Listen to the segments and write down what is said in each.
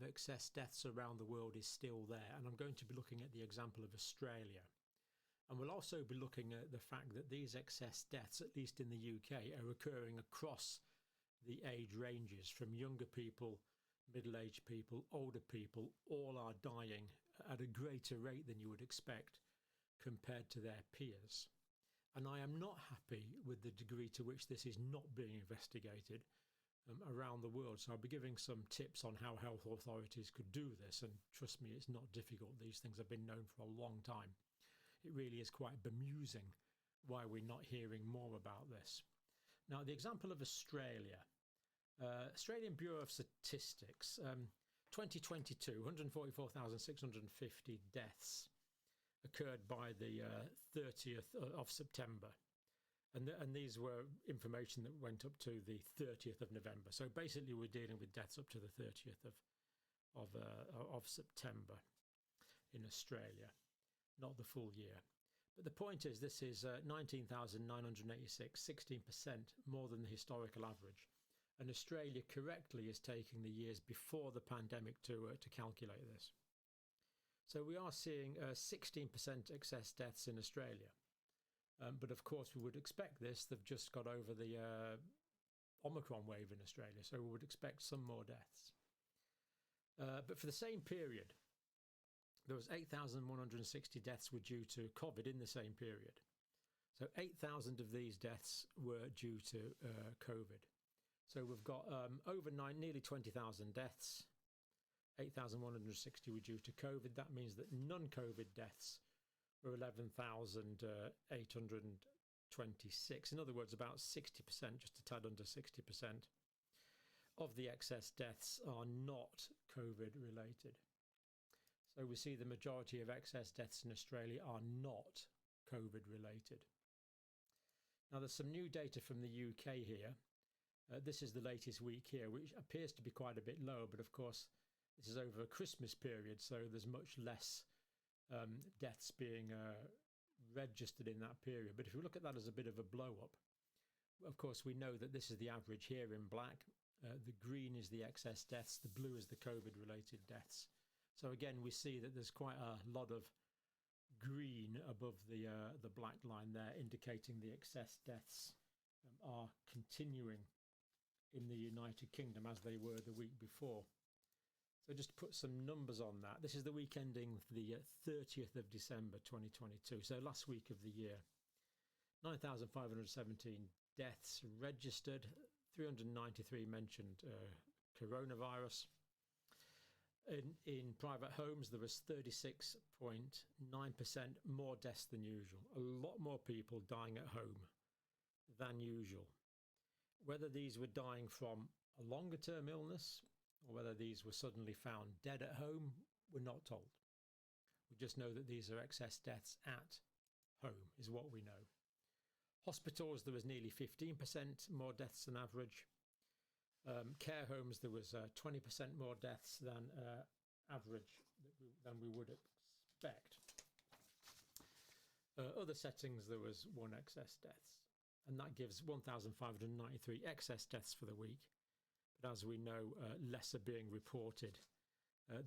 excess deaths around the world is still there, and I'm going to be looking at the example of Australia. And we'll also be looking at the fact that these excess deaths, at least in the UK, are occurring across the age ranges, from younger people, middle-aged people, older people, all are dying at a greater rate than you would expect compared to their peers. And I am not happy with the degree to which this is not being investigated around the world. So I'll be giving some tips on how health authorities could do this. And trust me, it's not difficult. These things have been known for a long time. It really is quite bemusing why we're not hearing more about this. Now, the example of Australia. Australian Bureau of Statistics, 2022, 144,650 deaths occurred by the 30th of September. And these were information that went up to the 30th of November. So basically we're dealing with deaths up to the 30th of September in Australia, not the full year. But the point is, this is 19,986, 16% more than the historical average. And Australia correctly is taking the years before the pandemic to calculate this. So we are seeing 16% excess deaths in Australia. But of course we would expect this. They've just got over the Omicron wave in Australia, so we would expect some more deaths. But for the same period, there was 8,160 deaths were due to COVID in the same period. So 8,000 of these deaths were due to COVID. So we've got nearly 20,000 deaths. 8,160 were due to COVID. That means that non-COVID deaths were 11,826. In other words, about 60%, just a tad under 60% of the excess deaths are not COVID related. So we see the majority of excess deaths in Australia are not COVID related. Now there's some new data from the UK here. This is the latest week here, which appears to be quite a bit lower, but of course this is over a Christmas period, so there's much less deaths being registered in that period. But if you look at that as a bit of a blow up, of course we know that this is the average here in black. The green is the excess deaths, the blue is the COVID related deaths. So again, we see that there's quite a lot of green above the black line there, indicating the excess deaths are continuing in the United Kingdom as they were the week before. So just to put some numbers on that, this is the week ending the 30th of December 2022, so last week of the year. 9,517 deaths registered, 393 mentioned coronavirus. In private homes, there was 36.9% more deaths than usual. A lot more people dying at home than usual. Whether these were dying from a longer term illness or whether these were suddenly found dead at home, we're not told. We just know that these are excess deaths at home, is what we know. Hospitals, there was nearly 15% more deaths than average. Care homes, there was 20% more deaths than average than we would expect. Other settings, there was one excess deaths, and that gives 1,593 excess deaths for the week. But as we know, less are being reported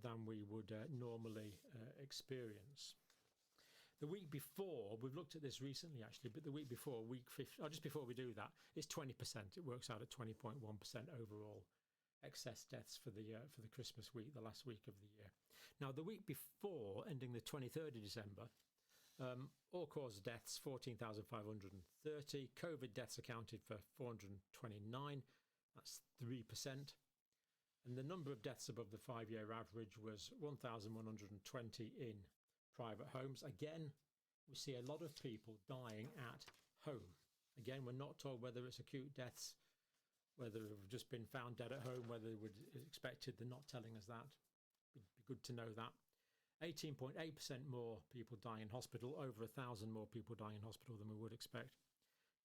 than we would normally experience. The week before, we've looked at this recently actually, but the week before, week 15, just before we do that, it's 20%. It works out at 20.1% overall excess deaths for the Christmas week, the last week of the year. Now, the week before, ending the 23rd of December, all-cause deaths, 14,530. COVID deaths accounted for 429. That's 3%. And the number of deaths above the 5-year average was 1,120 in private homes. Again, we see a lot of people dying at home. Again, we're not told whether it's acute deaths, whether they've just been found dead at home, whether they would expected. They're not telling us that. It'd be good to know that. 18.8% more people dying in hospital, over 1,000 more people dying in hospital than we would expect.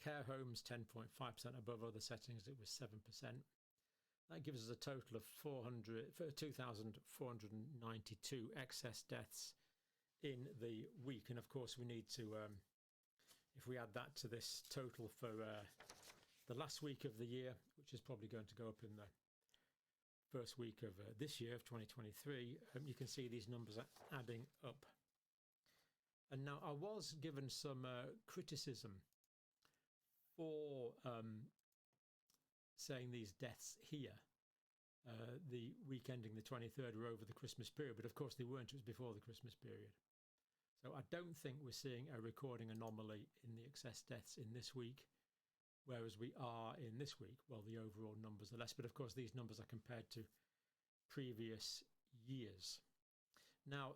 Care homes, 10.5% above other settings, it was 7%. That gives us a total of 2,492 excess deaths in the week. And of course, we need to, if we add that to this total for the last week of the year, which is probably going to go up in the first week of this year, of 2023, you can see these numbers are adding up. And now I was given some criticism for saying these deaths here, the week ending the 23rd, were over the Christmas period, but of course they weren't, it was before the Christmas period. So I don't think we're seeing a recording anomaly in the excess deaths in this week, whereas we are in this week. Well, the overall numbers are less, but of course these numbers are compared to previous years. Now,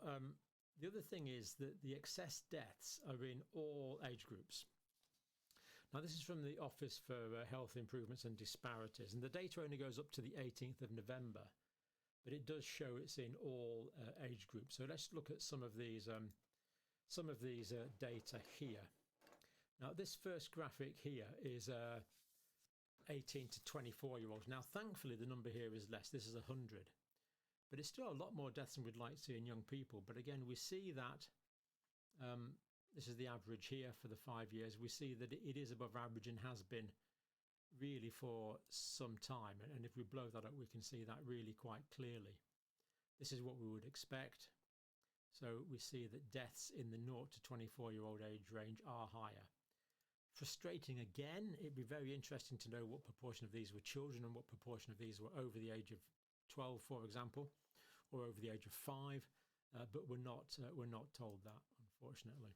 the other thing is that the excess deaths are in all age groups. Now, this is from the Office for Health Improvements and Disparities, and the data only goes up to the 18th of November, but it does show it's in all age groups. So let's look at some of these data here. Now, this first graphic here is 18 to 24-year-olds. Now, thankfully, the number here is less. This is 100. But it's still a lot more deaths than we'd like to see in young people. But again, we see that this is the average here for the 5 years. We see that it is above average and has been really for some time. And if we blow that up, we can see that really quite clearly. This is what we would expect. So we see that deaths in the 0 to 24-year-old age range are higher. Frustrating again, it'd be very interesting to know what proportion of these were children and what proportion of these were over the age of 12, for example, or over the age of 5, but we're not told that, unfortunately.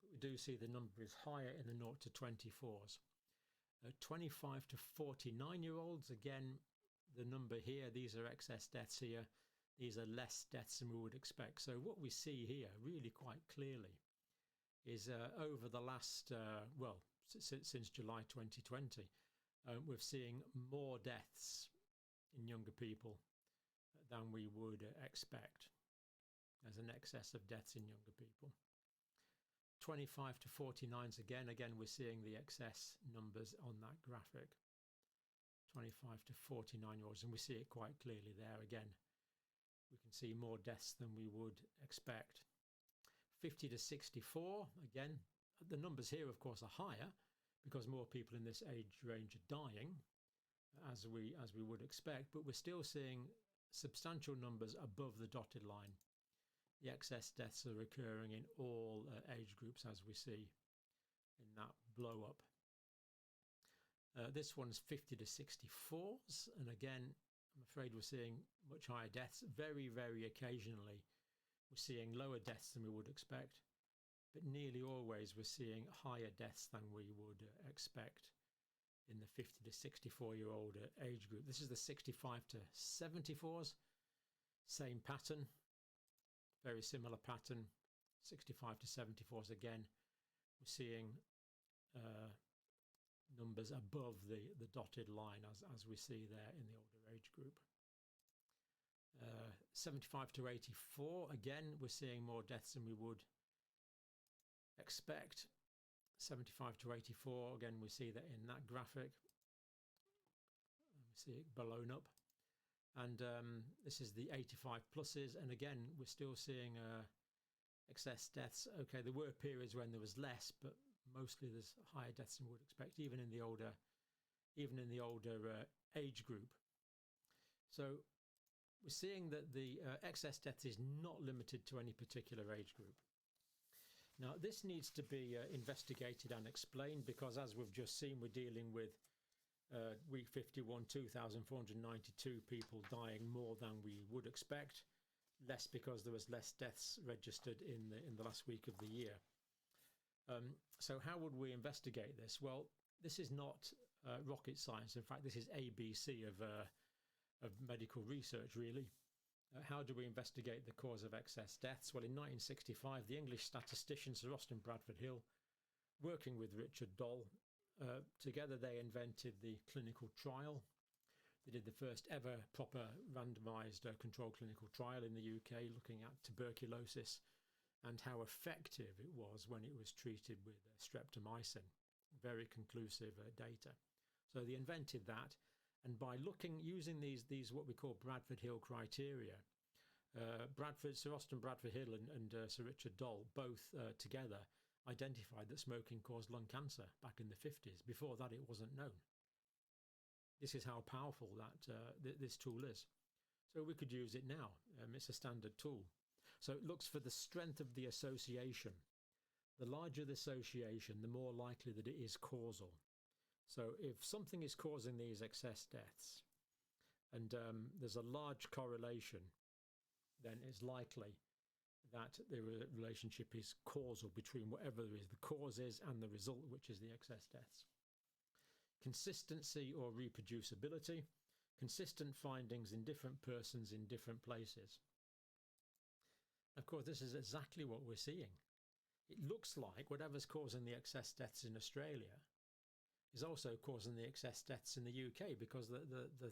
But we do see the number is higher in the 0 to 24s. 25 to 49-year-olds, again, the number here, these are excess deaths here. These are less deaths than we would expect. So what we see here really quite clearly is over the last, since July 2020, we're seeing more deaths in younger people than we would expect. There's an excess of deaths in younger people. 25 to 49s, again, we're seeing the excess numbers on that graphic. 25 to 49-year-olds, and we see it quite clearly there again. We can see more deaths than we would expect. 50 to 64, again, the numbers here, of course, are higher because more people in this age range are dying, as we would expect, but we're still seeing substantial numbers above the dotted line. The excess deaths are occurring in all age groups, as we see in that blow up. This one's 50 to 64s, and again, I'm afraid we're seeing much higher deaths. Very, very occasionally, we're seeing lower deaths than we would expect, but nearly always we're seeing higher deaths than we would expect in the 50 to 64-year-old age group. This is the 65 to 74s, same pattern, very similar pattern. 65 to 74s again, we're seeing numbers above the dotted line as we see there in the older age group. 75 to 84, again, we're seeing more deaths than we would expect. 75 to 84, again, we see that in that graphic. We see it blown up. And this is the 85 pluses, and again, we're still seeing excess deaths. Okay, there were periods when there was less, but mostly there's higher deaths than we would expect, even in the older age group. So we're seeing that the excess death is not limited to any particular age group. Now, this needs to be investigated and explained because, as we've just seen, we're dealing with week 51, 2,492 people dying more than we would expect, less because there was less deaths registered in the last week of the year. So how would we investigate this? Well, this is not rocket science. In fact, this is ABC of medical research, really. How do we investigate the cause of excess deaths? Well, in 1965, the English statistician Sir Austin Bradford Hill, working with Richard Doll, together they invented the clinical trial. They did the first ever proper randomised controlled clinical trial in the UK, looking at tuberculosis and how effective it was when it was treated with streptomycin. Very conclusive data. So they invented that, and by using these what we call Bradford Hill criteria, Sir Austin Bradford Hill and Sir Richard Doll both together identified that smoking caused lung cancer back in the 50s. Before that, it wasn't known. This is how powerful this tool is. So we could use it now. It's a standard tool. So it looks for the strength of the association. The larger the association, the more likely that it is causal. So if something is causing these excess deaths, and there's a large correlation, then it's likely that the relationship is causal between whatever there is, the cause is, and the result, which is the excess deaths. Consistency or reproducibility, consistent findings in different persons in different places. Of course, this is exactly what we're seeing. It looks like whatever's causing the excess deaths in Australia is also causing the excess deaths in the UK, because the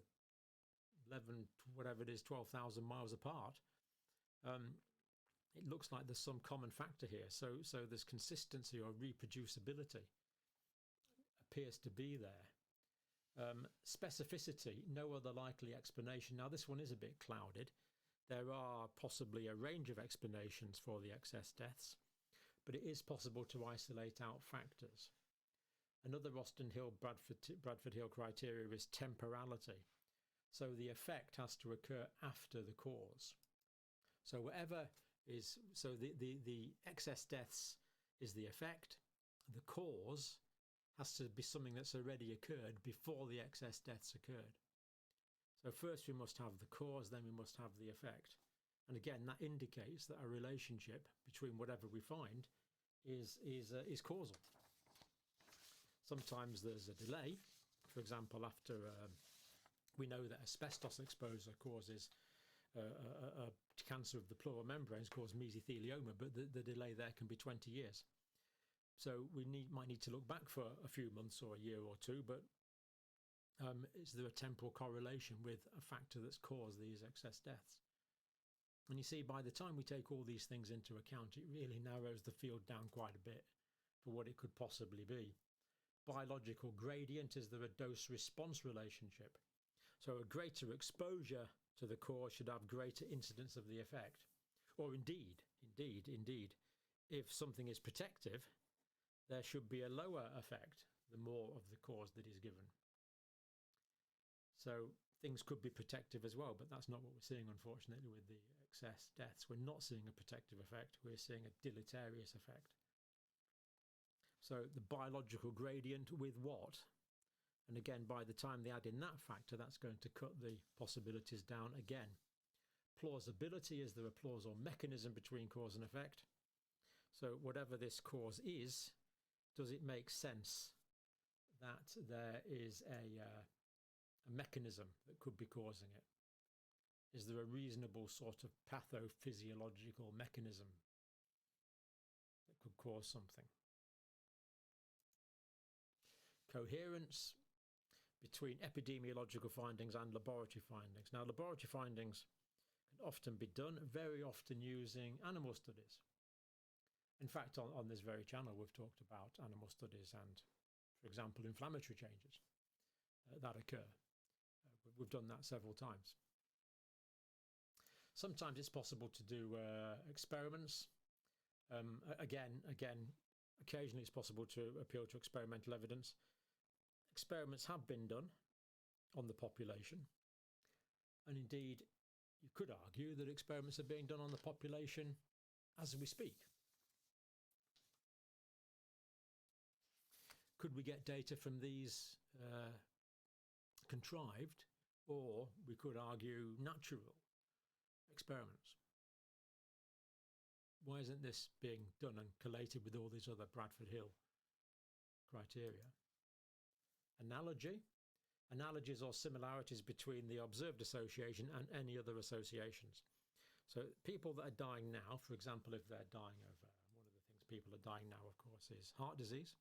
11, whatever it is, 12,000 miles apart, it looks like there's some common factor here. So there's consistency or reproducibility appears to be there. Specificity, no other likely explanation. Now this one is a bit clouded. There are possibly a range of explanations for the excess deaths, but it is possible to isolate out factors. Another Austin Hill Bradford Hill criteria is temporality. So the effect has to occur after the cause. So whatever is, so the excess deaths is the effect. The cause has to be something that's already occurred before the excess deaths occurred. So first we must have the cause, then we must have the effect. And again, that indicates that a relationship between whatever we find is causal. Sometimes there's a delay. For example, after we know that asbestos exposure causes a cancer of the pleural membranes, causes mesothelioma, but the delay there can be 20 years. So we might need to look back for a few months or a year or two, but is there a temporal correlation with a factor that's caused these excess deaths? And you see, by the time we take all these things into account, it really narrows the field down quite a bit for what it could possibly be. Biological gradient, is there a dose-response relationship? So a greater exposure to the cause should have greater incidence of the effect. Or indeed, if something is protective, there should be a lower effect the more of the cause that is given. So things could be protective as well, but that's not what we're seeing, unfortunately, with the excess deaths. We're not seeing a protective effect, we're seeing a deleterious effect. So the biological gradient with what? And again, by the time they add in that factor, that's going to cut the possibilities down again. Plausibility, is there a plausible mechanism between cause and effect? So whatever this cause is, does it make sense that there is a mechanism that could be causing it? Is there a reasonable sort of pathophysiological mechanism that could cause something? Coherence between epidemiological findings and laboratory findings. Now, laboratory findings can often be done, very often using animal studies. In fact, on this very channel, we've talked about animal studies and, for example, inflammatory changes that occur. We've done that several times. Sometimes it's possible to do experiments. Again, occasionally it's possible to appeal to experimental evidence. Experiments have been done on the population, and indeed you could argue that experiments are being done on the population as we speak. Could we get data from these contrived, or we could argue natural experiments? Why isn't this being done and collated with all these other Bradford Hill criteria? Analogies or similarities between the observed association and any other associations. So people that are dying now, for example, if they're dying of one of the things people are dying now, of course, is heart disease.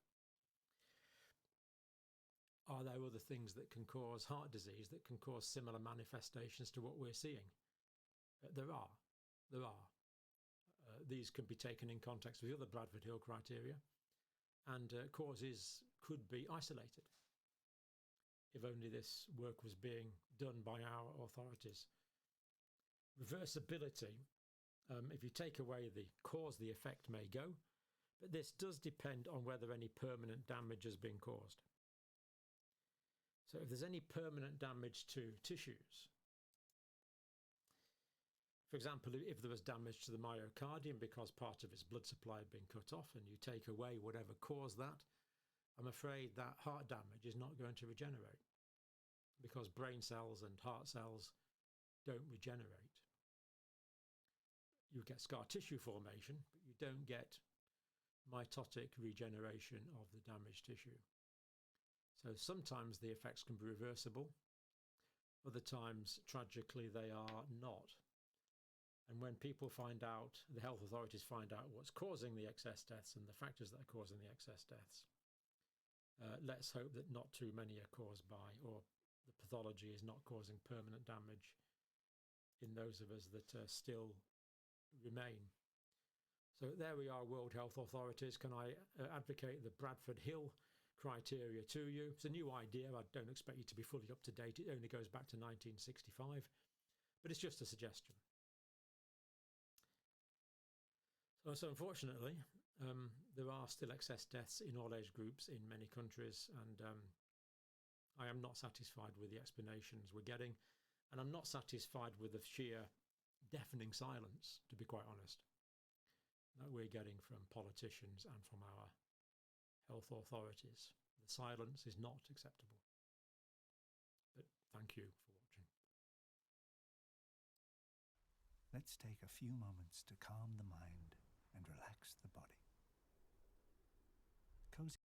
Are there other things that can cause heart disease, that can cause similar manifestations to what we're seeing? There are. These can be taken in context with the other Bradford Hill criteria, and causes could be isolated if only this work was being done by our authorities. Reversibility, if you take away the cause, the effect may go, but this does depend on whether any permanent damage has been caused. So if there's any permanent damage to tissues, for example, if there was damage to the myocardium because part of its blood supply had been cut off and you take away whatever caused that, I'm afraid that heart damage is not going to regenerate because brain cells and heart cells don't regenerate. You get scar tissue formation, but you don't get mitotic regeneration of the damaged tissue. So sometimes the effects can be reversible, other times, tragically, they are not. And when people find out, the health authorities find out what's causing the excess deaths and the factors that are causing the excess deaths, let's hope that not too many are caused by, or the pathology is not causing permanent damage in those of us that still remain. So there we are, World Health Authorities. Can I advocate the Bradford Hill criteria to you? It's a new idea. I don't expect you to be fully up to date. It only goes back to 1965, but it's just a suggestion. So unfortunately, there are still excess deaths in all age groups in many countries, and I am not satisfied with the explanations we're getting, and I'm not satisfied with the sheer deafening silence, to be quite honest, that we're getting from politicians and from our health authorities. The silence is not acceptable. But thank you for watching. Let's take a few moments to calm the mind and relax the body. Cozy